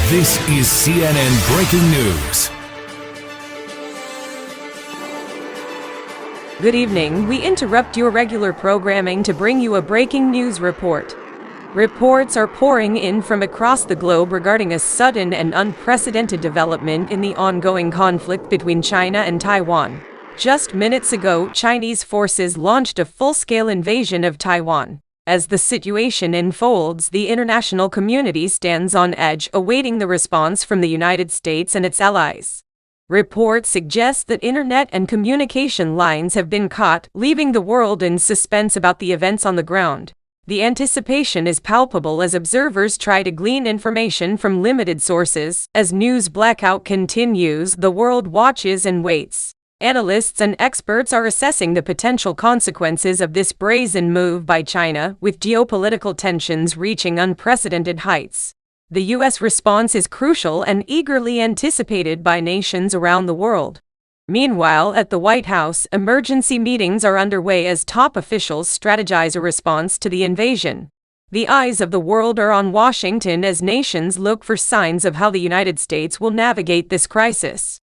This is CNN Breaking News. Good evening. We interrupt your regular programming to bring you a breaking news report. Reports are pouring in from across the globe regarding a sudden and unprecedented development in the ongoing conflict between China and Taiwan. Just minutes ago, Chinese forces launched a full-scale invasion of Taiwan. As the situation unfolds, the international community stands on edge, awaiting the response from the United States and its allies. Reports suggest that internet and communication lines have been cut, leaving the world in suspense about the events on the ground. The anticipation is palpable as observers try to glean information from limited sources. As news blackout continues, the world watches and waits. Analysts and experts are assessing the potential consequences of this brazen move by China, with geopolitical tensions reaching unprecedented heights. The U.S. response is crucial and eagerly anticipated by nations around the world. Meanwhile, at the White House, emergency meetings are underway as top officials strategize a response to the invasion. The eyes of the world are on Washington as nations look for signs of how the United States will navigate this crisis.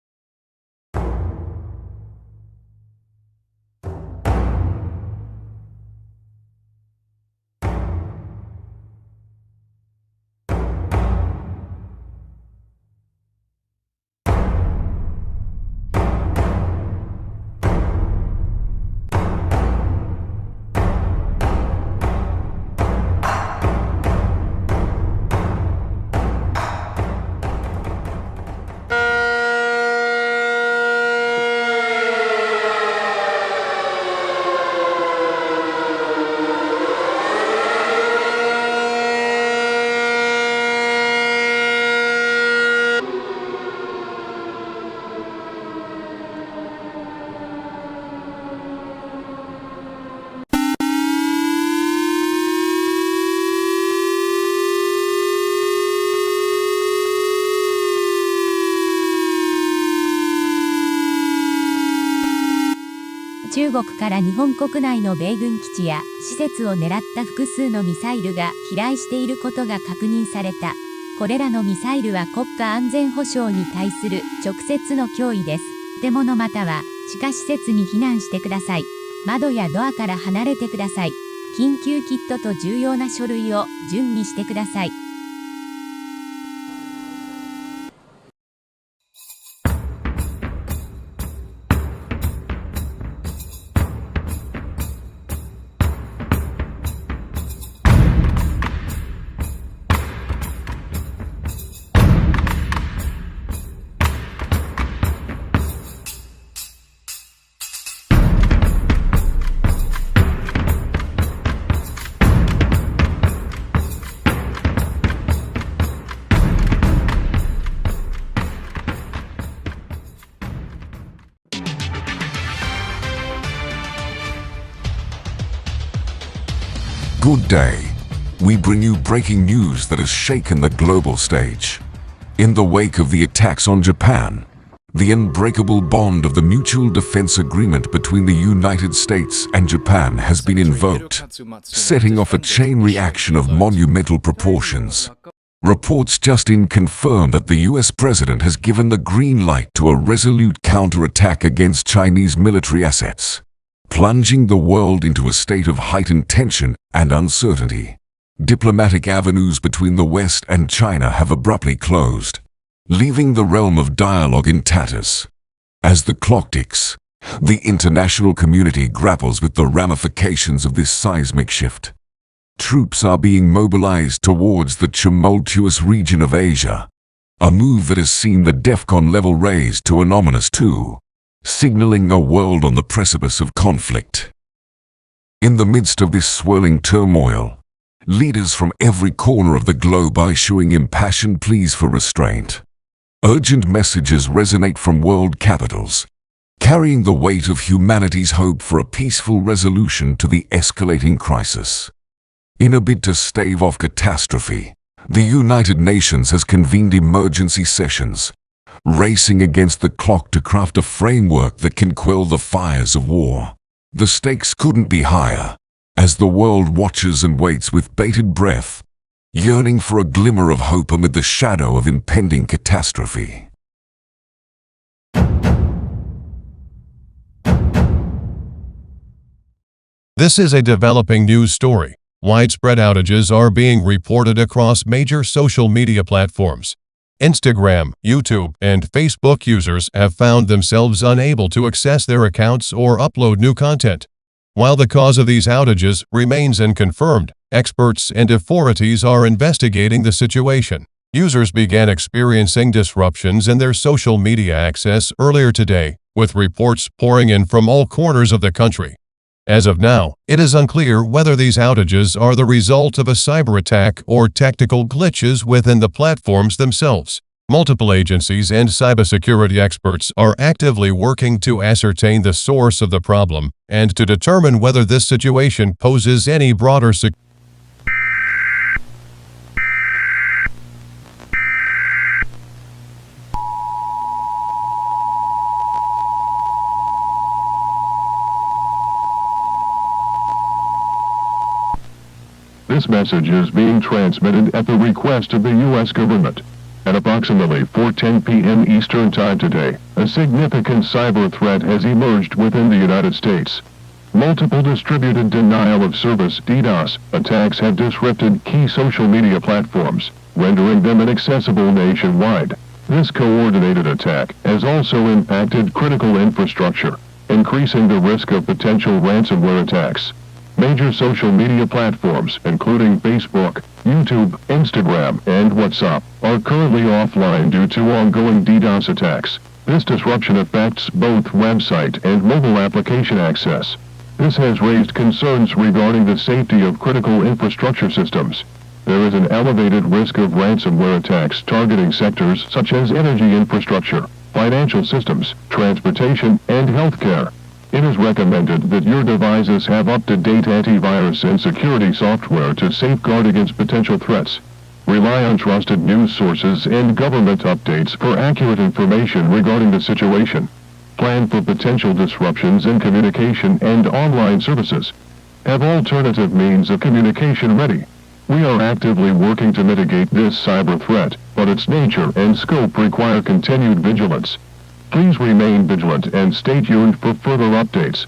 中国から日本国内の米軍基地や施設を狙った複数のミサイルが飛来していることが確認された。これらのミサイルは国家安全保障に対する直接の脅威です。建物または地下施設に避難してください。窓やドアから離れてください。緊急キットと重要な書類を準備してください。Good day. We bring you breaking news that has shaken the global stage. In the wake of the attacks on Japan, the unbreakable bond of the Mutual Defense Agreement between the United States and Japan has been invoked, setting off a chain reaction of monumental proportions. Reports just in confirm that the US president has given the green light to a resolute counterattack against Chinese military assets, plunging the world into a state of heightened tension and uncertainty. Diplomatic avenues between the West and China have abruptly closed, leaving the realm of dialogue in tatters. As the clock ticks, the international community grapples with the ramifications of this seismic shift. Troops are being mobilized towards the tumultuous region of Asia, a move that has seen the DEFCON level raised to an ominous 2, signaling a world on the precipice of conflict. In the midst of this swirling turmoil, leaders from every corner of the globe are issuing impassioned pleas for restraint. Urgent messages resonate from world capitals, carrying the weight of humanity's hope for a peaceful resolution to the escalating crisis. In a bid to stave off catastrophe, the United Nations has convened emergency sessions, racing against the clock to craft a framework that can quell the fires of war. The stakes couldn't be higher, as the world watches and waits with bated breath, yearning for a glimmer of hope amid the shadow of impending catastrophe. This is a developing news story. Widespread outages are being reported across major social media platforms. Instagram, YouTube, and Facebook users have found themselves unable to access their accounts or upload new content. While the cause of these outages remains unconfirmed, experts and authorities are investigating the situation. Users began experiencing disruptions in their social media access earlier today, with reports pouring in from all corners of the country. As of now, it is unclear whether these outages are the result of a cyber attack or technical glitches within the platforms themselves. Multiple agencies and cybersecurity experts are actively working to ascertain the source of the problem and to determine whether this situation poses any broader security. This message is being transmitted at the request of the U.S. government. At approximately 4:10 p.m. Eastern Time today, a significant cyber threat has emerged within the United States. Multiple distributed denial of service (DDoS) attacks have disrupted key social media platforms, rendering them inaccessible nationwide. This coordinated attack has also impacted critical infrastructure, increasing the risk of potential ransomware attacks. Major social media platforms, including Facebook, YouTube, Instagram, and WhatsApp, are currently offline due to ongoing DDoS attacks. This disruption affects both website and mobile application access. This has raised concerns regarding the safety of critical infrastructure systems. There is an elevated risk of ransomware attacks targeting sectors such as energy infrastructure, financial systems, transportation, and healthcare. It is recommended that your devices have up-to-date antivirus and security software to safeguard against potential threats. Rely on trusted news sources and government updates for accurate information regarding the situation. Plan for potential disruptions in communication and online services. Have alternative means of communication ready. We are actively working to mitigate this cyber threat, but its nature and scope require continued vigilance. Please remain vigilant and stay tuned for further updates.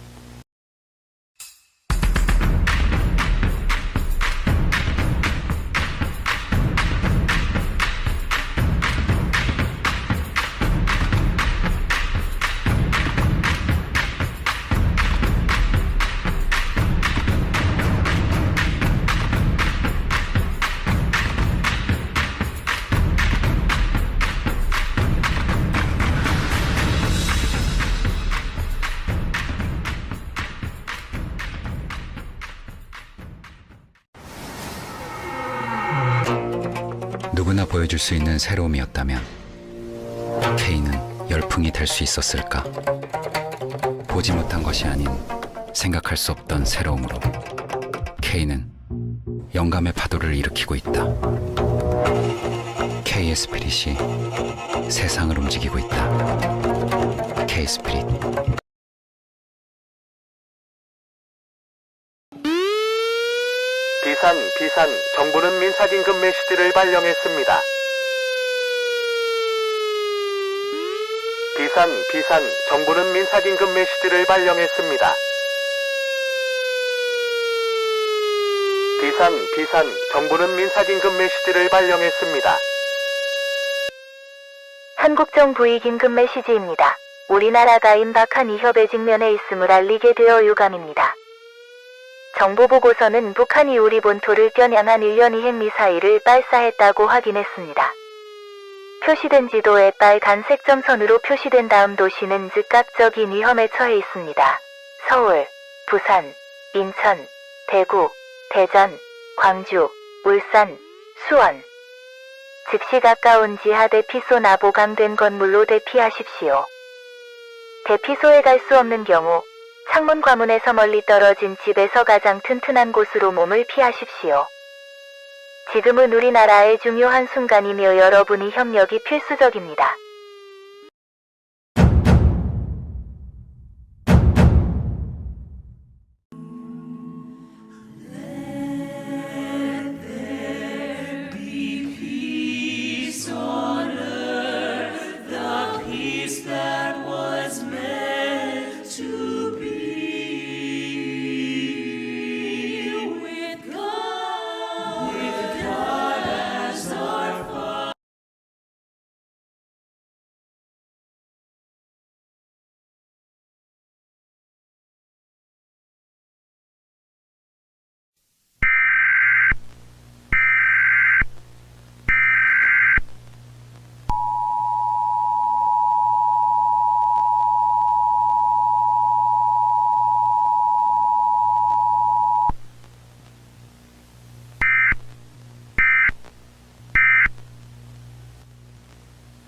누구나 보여줄 수 있는 새로움이었다면 K는 열풍이 될 수 있었을까? 보지 못한 것이 아닌 생각할 수 없던 새로움으로 K는 영감의 파도를 일으키고 있다. K의 스피릿이 세상을 움직이고 있다. K 스피릿. 비산, 정부는 민사긴급 메시지를 발령했습니다. 비산, 정부는 민사긴급 메시지를 발령했습니다. 비산, 정부는 민사긴급 메시지를 발령했습니다. 한국 정부의 긴급 메시지입니다. 우리나라가 임박한 위협에 직면해 있음을 알리게 되어 유감입니다. 정보보고서는 북한이 우리 본토를 겨냥한 1년 이행 미사일을 발사했다고 확인했습니다. 표시된 지도에 빨간색 점선으로 표시된 다음 도시는 즉각적인 위험에 처해 있습니다. 서울, 부산, 인천, 대구, 대전, 광주, 울산, 수원. 즉시 가까운 지하 대피소나 보강된 건물로 대피하십시오. 대피소에 갈 수 없는 경우 창문 과문에서 멀리 떨어진 집에서 가장 튼튼한 곳으로 몸을 피하십시오. 지금은 우리나라의 중요한 순간이며 여러분의 협력이 필수적입니다.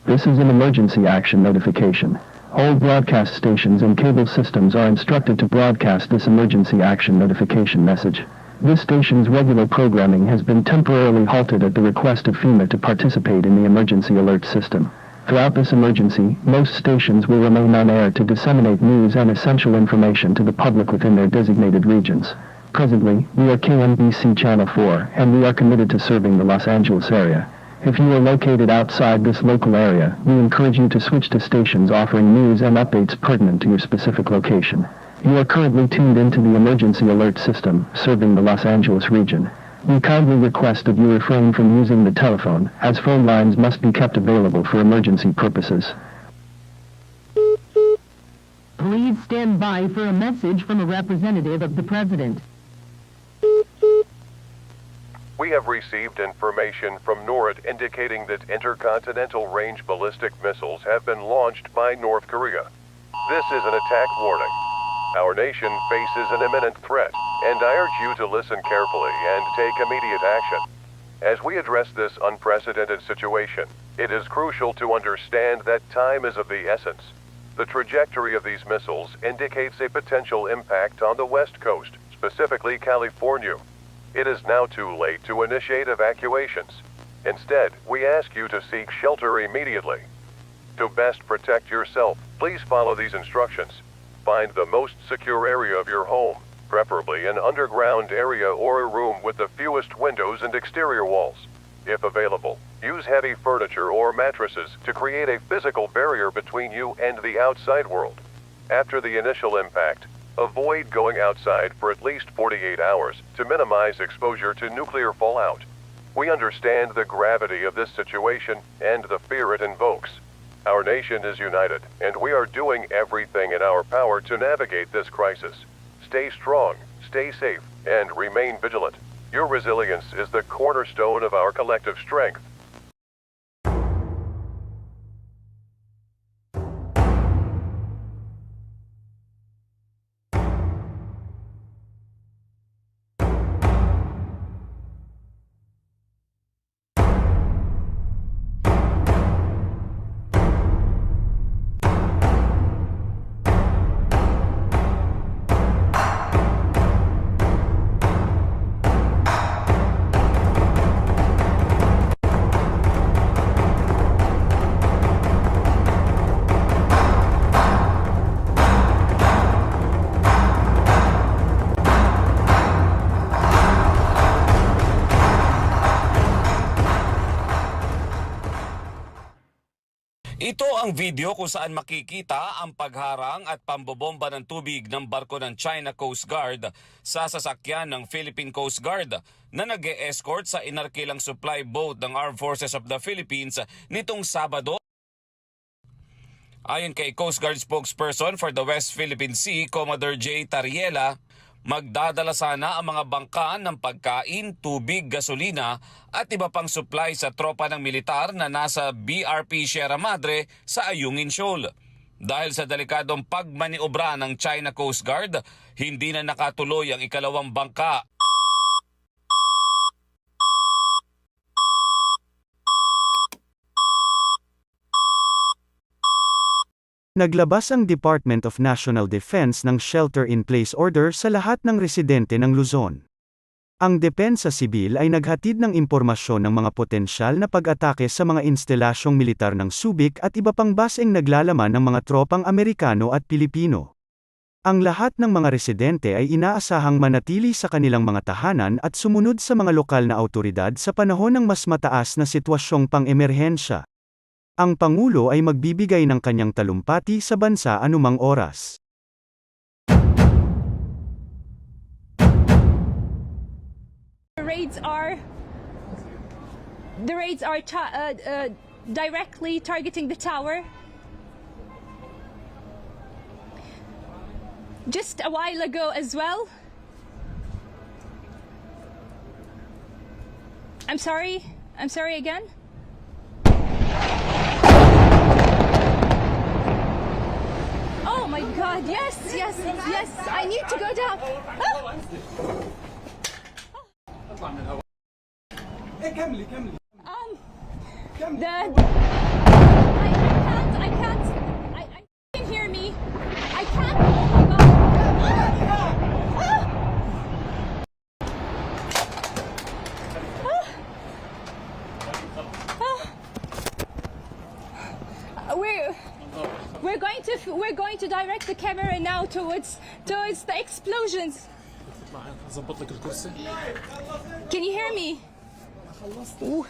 This is an emergency action notification. All broadcast stations and cable systems are instructed to broadcast this emergency action notification message. This station's regular programming has been temporarily halted at the request of FEMA to participate in the emergency alert system. Throughout this emergency, most stations will remain on air to disseminate news and essential information to the public within their designated regions. Presently, we are KNBC Channel 4, and we are committed to serving the Los Angeles area. If you are located outside this local area, we encourage you to switch to stations offering news and updates pertinent to your specific location. You are currently tuned into the emergency alert system, serving the Los Angeles region. We kindly request that you refrain from using the telephone, as phone lines must be kept available for emergency purposes. Please stand by for a message from a representative of the President. We have received information from NORAD indicating that intercontinental range ballistic missiles have been launched by North Korea. This is an attack warning. Our nation faces an imminent threat, and I urge you to listen carefully and take immediate action. As we address this unprecedented situation, it is crucial to understand that time is of the essence. The trajectory of these missiles indicates a potential impact on the West Coast, specifically California. It is now too late to initiate evacuations. Instead, we ask you to seek shelter immediately. To best protect yourself, please follow these instructions. Find the most secure area of your home, preferably an underground area or a room with the fewest windows and exterior walls. If available, use heavy furniture or mattresses to create a physical barrier between you and the outside world. After the initial impact, avoid going outside for at least 48 hours to minimize exposure to nuclear fallout. We understand the gravity of this situation and the fear it invokes. Our nation is united, and we are doing everything in our power to navigate this crisis. Stay strong, stay safe, and remain vigilant. Your resilience is the cornerstone of our collective strength. Ito ang video kung saan makikita ang pagharang at pambobomba ng tubig ng barko ng China Coast Guard sa sasakyan ng Philippine Coast Guard na nag-e-escort sa inarkilang supply boat ng Armed Forces of the Philippines nitong Sabado. Ayon kay Coast Guard spokesperson for the West Philippine Sea, Commodore J. Tariela, magdadala sana ang mga bangka ng pagkain, tubig, gasolina at iba pang supply sa tropa ng militar na nasa BRP Sierra Madre sa Ayungin Shoal. Dahil sa delikadong pagmaniobra ng China Coast Guard, hindi na nakatuloy ang ikalawang bangka. Naglabas ang Department of National Defense ng shelter-in-place order sa lahat ng residente ng Luzon. Ang Depensa Sibil ay naghatid ng impormasyon ng mga potensyal na pag-atake sa mga instalasyong militar ng Subic at iba pang baseng naglalaman ng mga tropang Amerikano at Pilipino. Ang lahat ng mga residente ay inaasahang manatili sa kanilang mga tahanan at sumunod sa mga lokal na awtoridad sa panahon ng mas mataas na sitwasyong pang-emerhensya. Ang Pangulo ay magbibigay ng kanyang talumpati sa bansa anumang oras. The raids are directly targeting the tower. Just a while ago as well. I'm sorry again. Oh my God, yes, I need to go down. We're going to direct the camera now towards the explosions. Can you hear me? Ooh.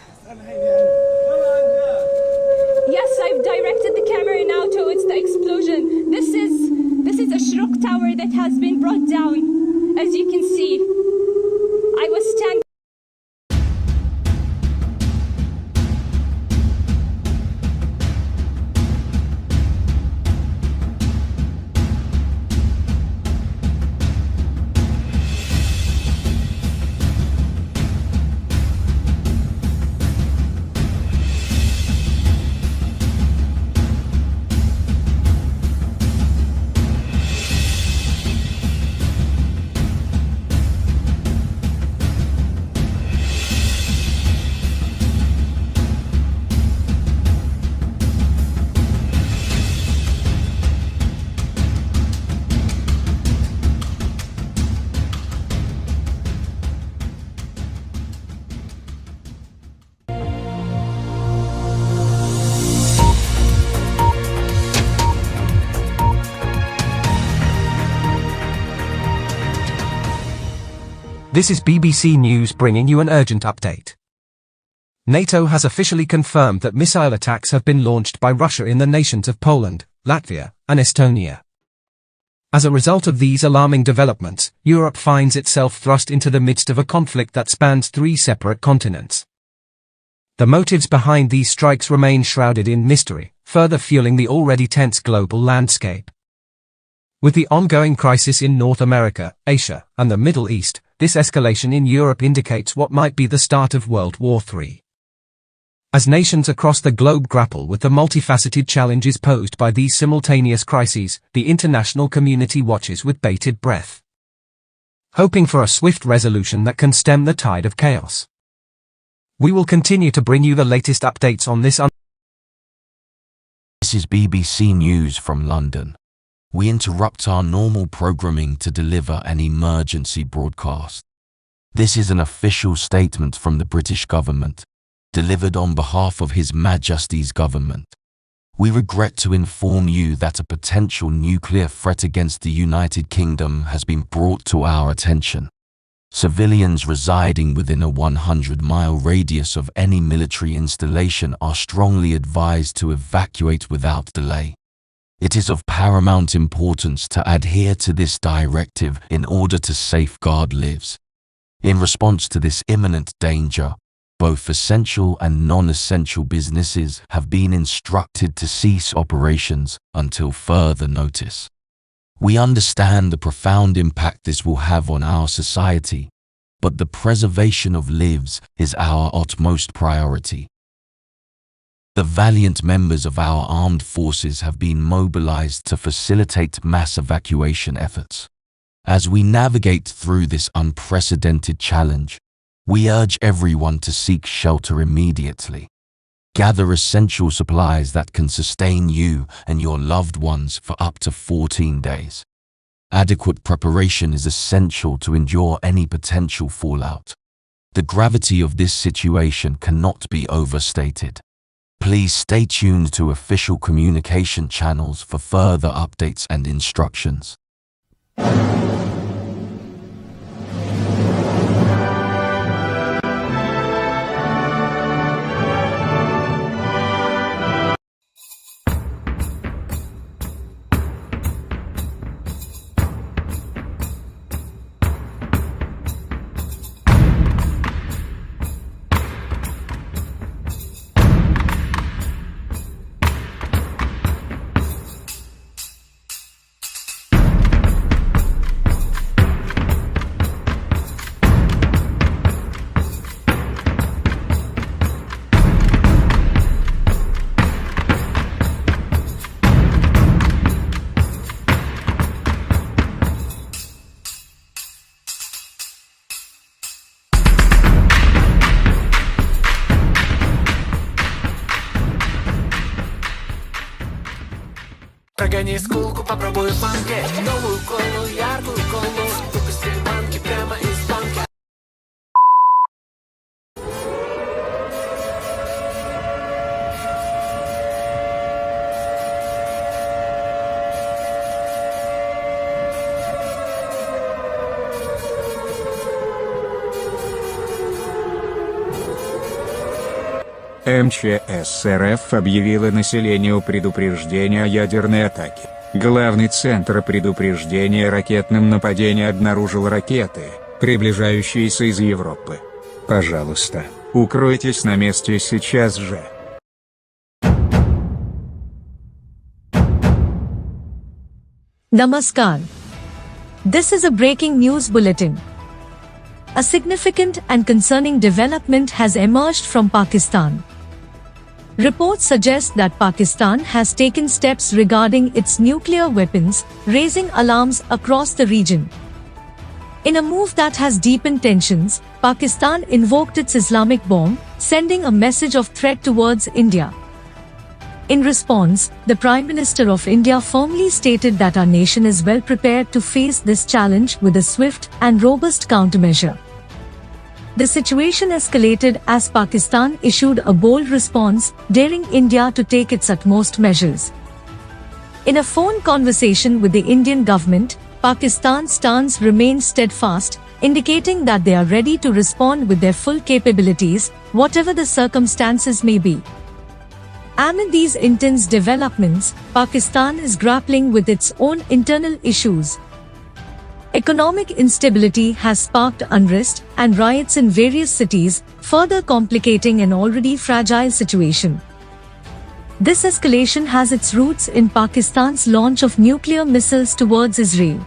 Yes, I've directed the camera now towards the explosion. This is a Shruk tower that has been brought down. As you can see, I was standing. This is BBC News bringing you an urgent update. NATO has officially confirmed that missile attacks have been launched by Russia in the nations of Poland, Latvia, and Estonia. As a result of these alarming developments, Europe finds itself thrust into the midst of a conflict that spans 3 separate continents. The motives behind these strikes remain shrouded in mystery, further fueling the already tense global landscape. With the ongoing crisis in North America, Asia, and the Middle East, this escalation in Europe indicates what might be the start of World War III. As nations across the globe grapple with the multifaceted challenges posed by these simultaneous crises, the international community watches with bated breath, hoping for a swift resolution that can stem the tide of chaos. We will continue to bring you the latest updates on this. This is BBC News from London. We interrupt our normal programming to deliver an emergency broadcast. This is an official statement from the British government, delivered on behalf of His Majesty's government. We regret to inform you that a potential nuclear threat against the United Kingdom has been brought to our attention. Civilians residing within a 100-mile radius of any military installation are strongly advised to evacuate without delay. It is of paramount importance to adhere to this directive in order to safeguard lives. In response to this imminent danger, both essential and non-essential businesses have been instructed to cease operations until further notice. We understand the profound impact this will have on our society, but the preservation of lives is our utmost priority. The valiant members of our armed forces have been mobilized to facilitate mass evacuation efforts. As we navigate through this unprecedented challenge, we urge everyone to seek shelter immediately. Gather essential supplies that can sustain you and your loved ones for up to 14 days. Adequate preparation is essential to endure any potential fallout. The gravity of this situation cannot be overstated. Please stay tuned to official communication channels for further updates and instructions. Прогони скулку, попробуй фанки. Новую колу, яркую колу. Выпусти банки прямо из банка. МЧС РФ объявила населению предупреждение о ядерной атаке. Главный центр предупреждения ракетным нападением обнаружил ракеты, приближающиеся из Европы. Пожалуйста, укройтесь на месте сейчас же. Namaskar. This is a breaking news bulletin. A significant and concerning development has emerged from Pakistan. Reports suggest that Pakistan has taken steps regarding its nuclear weapons, raising alarms across the region. In a move that has deepened tensions, Pakistan invoked its Islamic bomb, sending a message of threat towards India. In response, the Prime Minister of India firmly stated that our nation is well prepared to face this challenge with a swift and robust countermeasure. The situation escalated as Pakistan issued a bold response, daring India to take its utmost measures. In a phone conversation with the Indian government, Pakistan's stance remained steadfast, indicating that they are ready to respond with their full capabilities, whatever the circumstances may be. Amid these intense developments, Pakistan is grappling with its own internal issues. Economic instability has sparked unrest and riots in various cities, further complicating an already fragile situation. This escalation has its roots in Pakistan's launch of nuclear missiles towards Israel.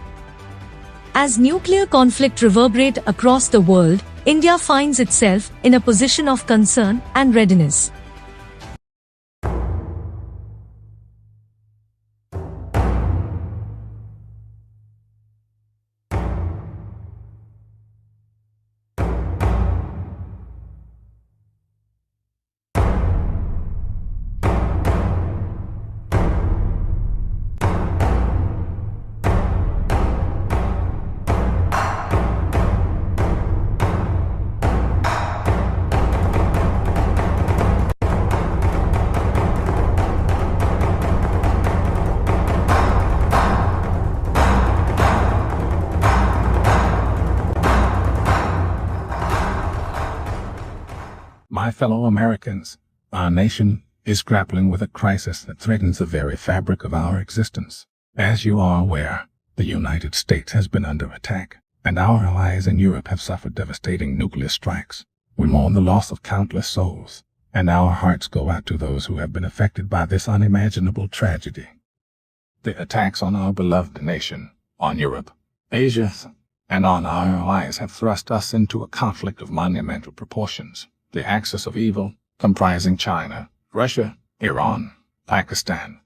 As nuclear conflict reverberate across the world, India finds itself in a position of concern and readiness. My fellow Americans, our nation is grappling with a crisis that threatens the very fabric of our existence. As you are aware, the United States has been under attack, and our allies in Europe have suffered devastating nuclear strikes. We mourn the loss of countless souls, and our hearts go out to those who have been affected by this unimaginable tragedy. The attacks on our beloved nation, on Europe, Asia, and on our allies have thrust us into a conflict of monumental proportions. The axis of evil, comprising China, Russia, Iran, Pakistan,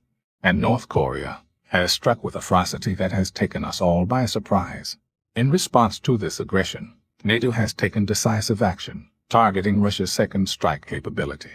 and North Korea, has struck with a ferocity that has taken us all by surprise. In response to this aggression, NATO has taken decisive action, targeting Russia's second strike capability.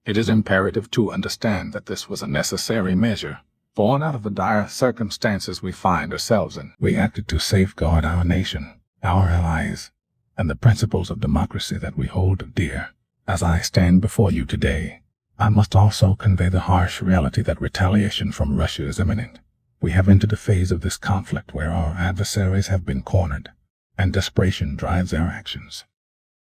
It is imperative to understand that this was a necessary measure, born out of the dire circumstances we find ourselves in. We acted to safeguard our nation, our allies, and the principles of democracy that we hold dear. As I stand before you today, I must also convey the harsh reality that retaliation from Russia is imminent. We have entered a phase of this conflict where our adversaries have been cornered, and desperation drives our actions.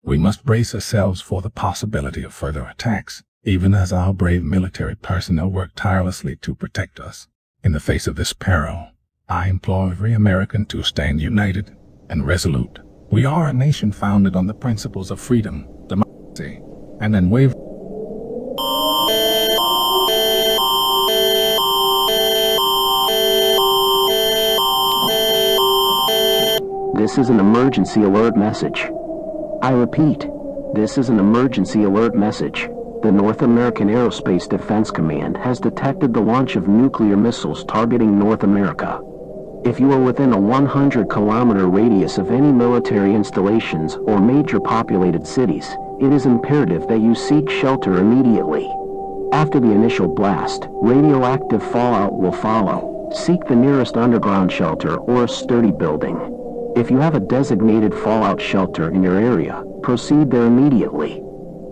We must brace ourselves for the possibility of further attacks, even as our brave military personnel work tirelessly to protect us. In the face of this peril, I implore every American to stand united and resolute. We are a nation founded on the principles of freedom, democracy, and unwavering. This is an emergency alert message. I repeat, this is an emergency alert message. The North American Aerospace Defense Command has detected the launch of nuclear missiles targeting North America. If you are within a 100-kilometer radius of any military installations or major populated cities, it is imperative that you seek shelter immediately. After the initial blast, radioactive fallout will follow. Seek the nearest underground shelter or a sturdy building. If you have a designated fallout shelter in your area, proceed there immediately.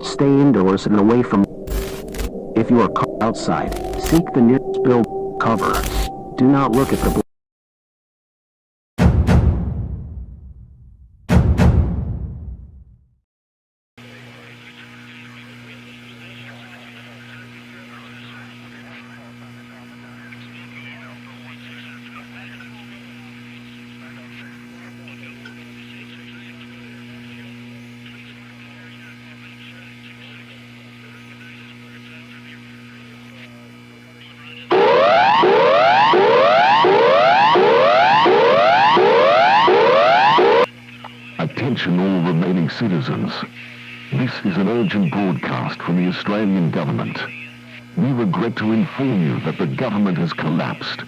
Stay indoors and away from. If you are caught outside, seek the nearest building cover. Do not look at the Attention all remaining citizens. This is an urgent broadcast from the Australian government. We regret to inform you that the government has collapsed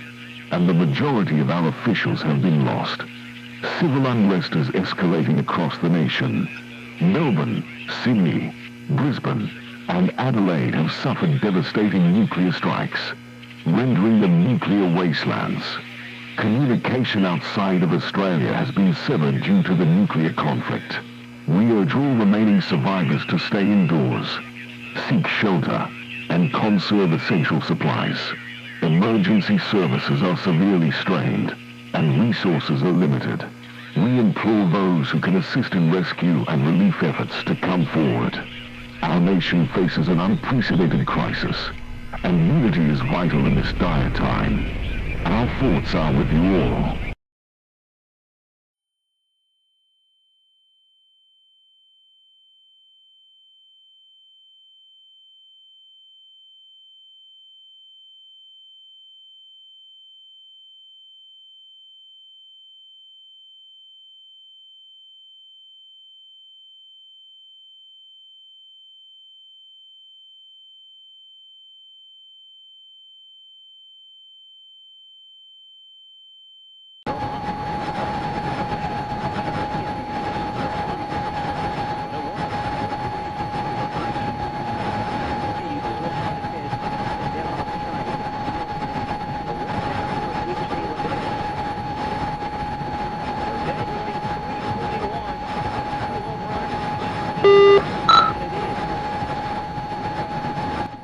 and the majority of our officials have been lost. Civil unrest is escalating across the nation. Melbourne, Sydney, Brisbane and Adelaide have suffered devastating nuclear strikes, rendering them nuclear wastelands. Communication outside of Australia has been severed due to the nuclear conflict. We urge all remaining survivors to stay indoors, seek shelter, and conserve essential supplies. Emergency services are severely strained, and resources are limited. We implore those who can assist in rescue and relief efforts to come forward. Our nation faces an unprecedented crisis, and unity is vital in this dire time. Our thoughts are with you all.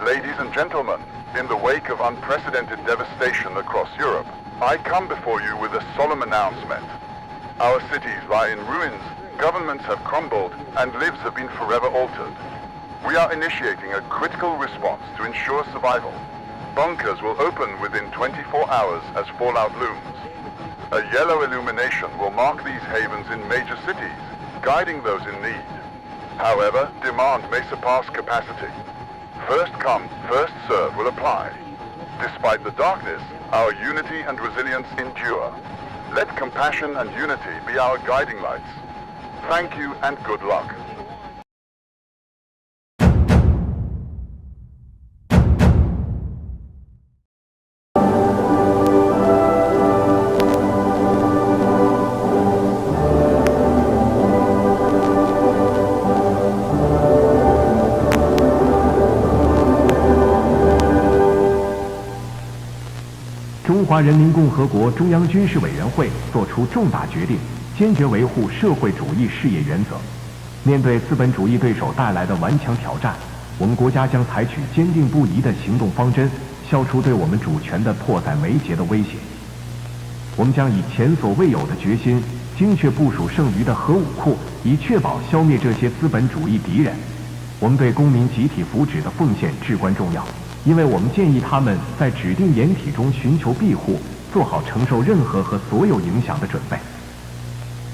Ladies and gentlemen, in the wake of unprecedented devastation across Europe, I come before you with a solemn announcement. Our cities lie in ruins, governments have crumbled, and lives have been forever altered. We are initiating a critical response to ensure survival. Bunkers will open within 24 hours as fallout looms. A yellow illumination will mark these havens in major cities, guiding those in need. However, demand may surpass capacity. First come, first serve will apply. Despite the darkness, our unity and resilience endure. Let compassion and unity be our guiding lights. Thank you and good luck.中华人民共和国中央军事委员会作出重大决定，坚决维护社会主义事业原则。面对资本主义对手带来的顽强挑战，我们国家将采取坚定不移的行动方针，消除对我们主权的迫在眉睫的威胁。我们将以前所未有的决心，精确部署剩余的核武库，以确保消灭这些资本主义敌人。我们对公民集体福祉的奉献至关重要。因为我们建议他们在指定掩体中寻求庇护，做好承受任何和所有影响的准备。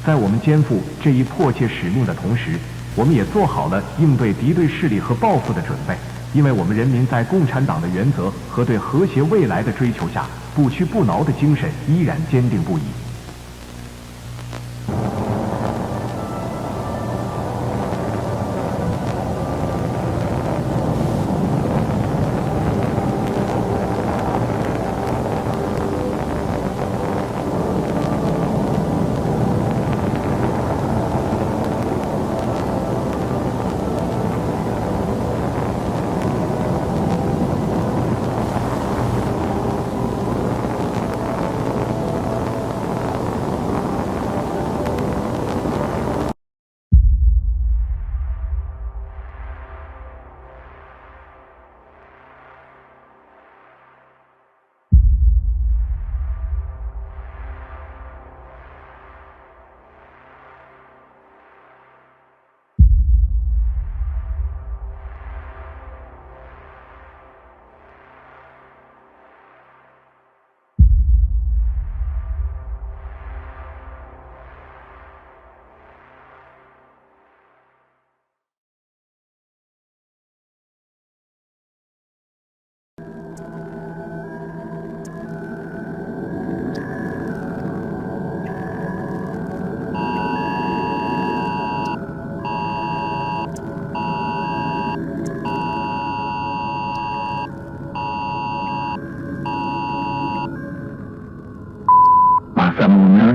在我们肩负这一迫切使命的同时，我们也做好了应对敌对势力和报复的准备。因为我们人民在共产党的原则和对和谐未来的追求下，不屈不挠的精神依然坚定不移。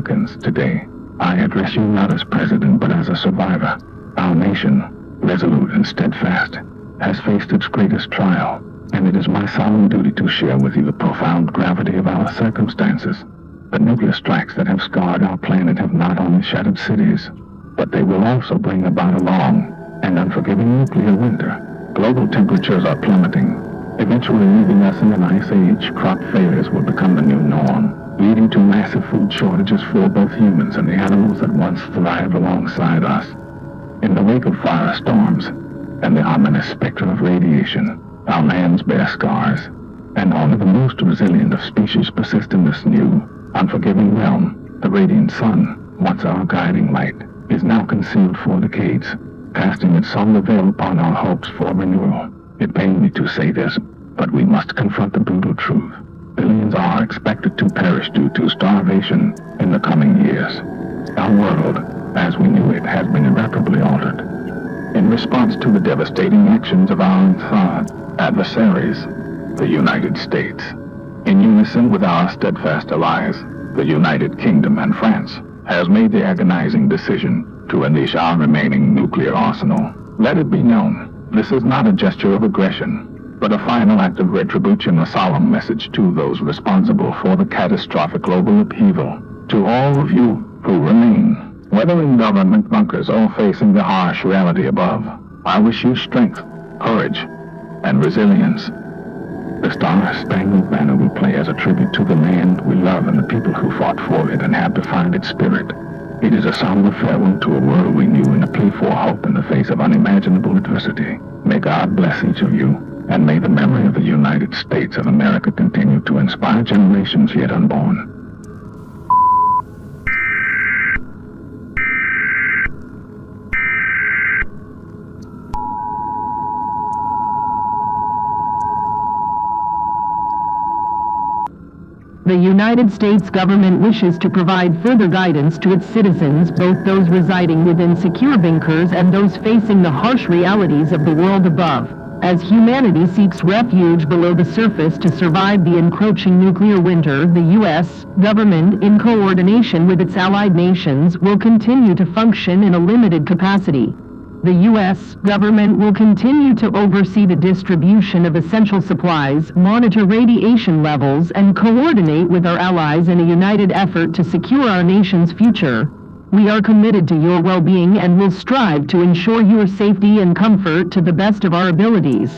Americans, today, I address you not as president but as a survivor. Our nation, resolute and steadfast, has faced its greatest trial, and it is my solemn duty to share with you the profound gravity of our circumstances. The nuclear strikes that have scarred our planet have not only shattered cities, but they will also bring about a long and unforgiving nuclear winter. Global temperatures are plummeting, eventually leaving us in an ice age. Crop failures will become the new norm, leading to massive food shortages for both humans and the animals that once thrived alongside us. In the wake of firestorms and the ominous specter of radiation, our lands bear scars, and only the most resilient of species persist in this new, unforgiving realm. The radiant sun, once our guiding light, is now concealed for decades, casting its somber veil upon our hopes for renewal. It pains me to say this, but we must confront the brutal truth. Billions are expected to perish due to starvation in the coming years. Our world, as we knew it, has been irreparably altered. In response to the devastating actions of our adversaries, the United States, in unison with our steadfast allies, the United Kingdom and France, has made the agonizing decision to unleash our remaining nuclear arsenal. Let it be known, this is not a gesture of aggression, but a final act of retribution, a solemn message to those responsible for the catastrophic global upheaval. To all of you who remain, whether in government bunkers or facing the harsh reality above, I wish you strength, courage, and resilience. The Star-Spangled Banner will play as a tribute to the land we love and the people who fought for it and have defined its spirit. It is a somber farewell to a world we knew and a plea for hope in the face of unimaginable adversity. May God bless each of you, and may the memory of the United States of America continue to inspire generations yet unborn. The United States government wishes to provide further guidance to its citizens, both those residing within secure bunkers and those facing the harsh realities of the world above, as humanity seeks refuge below the surface to survive the encroaching nuclear winter. The U.S. government, in coordination with its allied nations, will continue to function in a limited capacity. The U.S. government will continue to oversee the distribution of essential supplies, monitor radiation levels, and coordinate with our allies in a united effort to secure our nation's future. We are committed to your well-being and will strive to ensure your safety and comfort to the best of our abilities.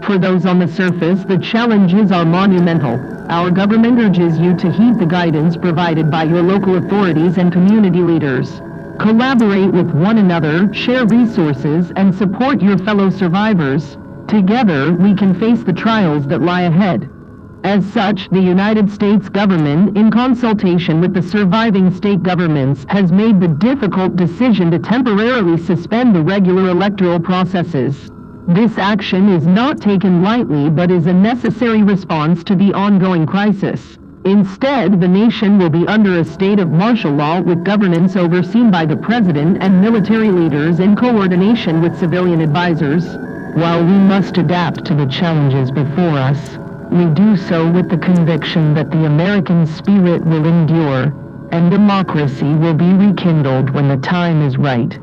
For those on the surface, the challenges are monumental. Our government urges you to heed the guidance provided by your local authorities and community leaders. Collaborate with one another, share resources, and support your fellow survivors. Together, we can face the trials that lie ahead. As such, the United States government, in consultation with the surviving state governments, has made the difficult decision to temporarily suspend the regular electoral processes. This action is not taken lightly but is a necessary response to the ongoing crisis. Instead, the nation will be under a state of martial law with governance overseen by the president and military leaders in coordination with civilian advisors. While we must adapt to the challenges before us, we do so with the conviction that the American spirit will endure and democracy will be rekindled when the time is right.